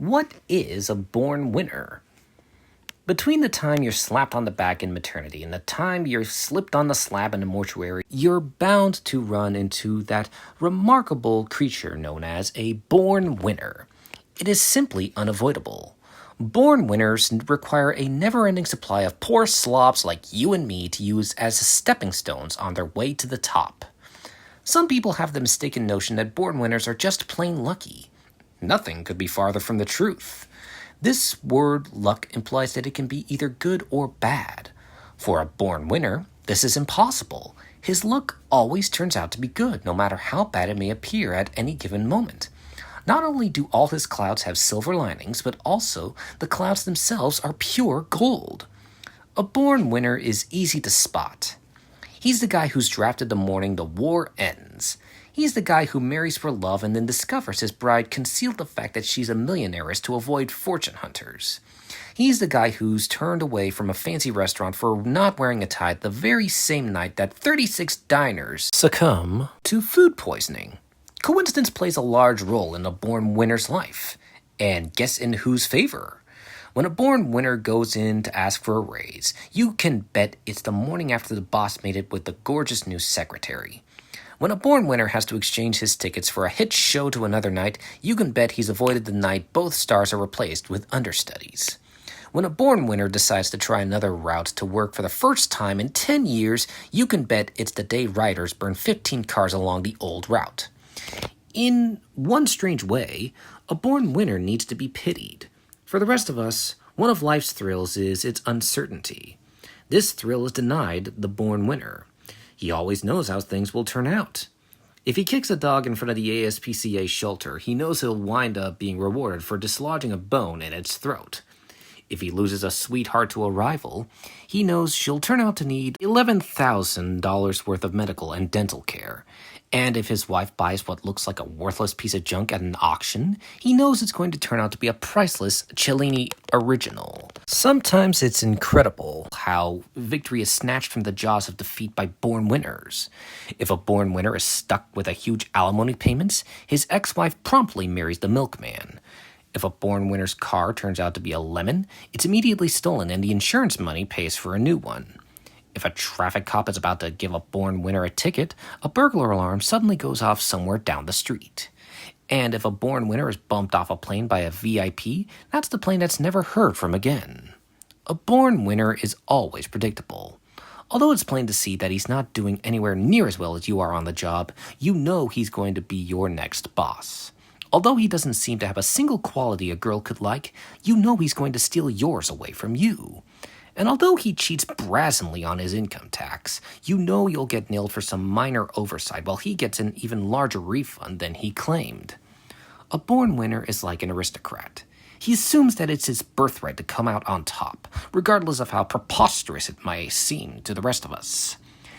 What is a born winner? Between the time you're slapped on the back in maternity and the time you're slipped on the slab in a mortuary, you're bound to run into that remarkable creature known as a born winner. It is simply unavoidable. Born winners require a never-ending supply of poor slobs like you and me to use as stepping stones on their way to the top. Some people have the mistaken notion that born winners are just plain lucky. Nothing could be farther from the truth. This word luck implies that it can be either good or bad. For a born winner, this is impossible. His luck always turns out to be good, no matter how bad it may appear at any given moment. Not only do all his clouds have silver linings, but also the clouds themselves are pure gold. A born winner is easy to spot. He's the guy who's drafted the morning the war ends. He's the guy who marries for love and then discovers his bride concealed the fact that she's a millionairess to avoid fortune hunters. He's the guy who's turned away from a fancy restaurant for not wearing a tie the very same night that 36 diners succumb to food poisoning. Coincidence plays a large role in a born winner's life. And guess in whose favor? When a born winner goes in to ask for a raise, you can bet it's the morning after the boss made it with the gorgeous new secretary. When a born winner has to exchange his tickets for a hit show to another night, you can bet he's avoided the night both stars are replaced with understudies. When a born winner decides to try another route to work for the first time in 10 years, you can bet it's the day riders burn 15 cars along the old route. In one strange way, a born winner needs to be pitied. For the rest of us, one of life's thrills is its uncertainty. This thrill is denied the born winner. He always knows how things will turn out. If he kicks a dog in front of the ASPCA shelter, he knows he'll wind up being rewarded for dislodging a bone in its throat. If he loses a sweetheart to a rival, he knows she'll turn out to need $11,000 worth of medical and dental care. And if his wife buys what looks like a worthless piece of junk at an auction, he knows it's going to turn out to be a priceless Cellini original. Sometimes it's incredible how victory is snatched from the jaws of defeat by born winners. If a born winner is stuck with a huge alimony payments, his ex-wife promptly marries the milkman. If a born winner's car turns out to be a lemon, it's immediately stolen and the insurance money pays for a new one. If a traffic cop is about to give a born winner a ticket, a burglar alarm suddenly goes off somewhere down the street. And if a born winner is bumped off a plane by a VIP, that's the plane that's never heard from again. A born winner is always predictable. Although it's plain to see that he's not doing anywhere near as well as you are on the job, you know he's going to be your next boss. Although he doesn't seem to have a single quality a girl could like, you know he's going to steal yours away from you. And although he cheats brazenly on his income tax, you know you'll get nailed for some minor oversight while he gets an even larger refund than he claimed. A born winner is like an aristocrat. He assumes that it's his birthright to come out on top, regardless of how preposterous it may seem to the rest of us.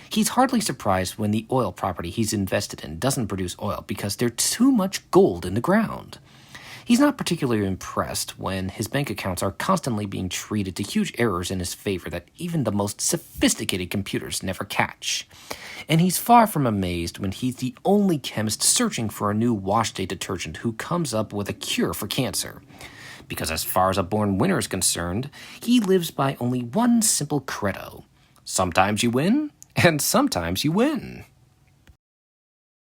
He's hardly surprised when the oil property he's invested in doesn't produce oil because there's too much gold in the ground. He's not particularly impressed when his bank accounts are constantly being treated to huge errors in his favor that even the most sophisticated computers never catch. And he's far from amazed when he's the only chemist searching for a new wash-day detergent who comes up with a cure for cancer. Because as far as a born winner is concerned, he lives by only one simple credo. Sometimes you win, and sometimes you win.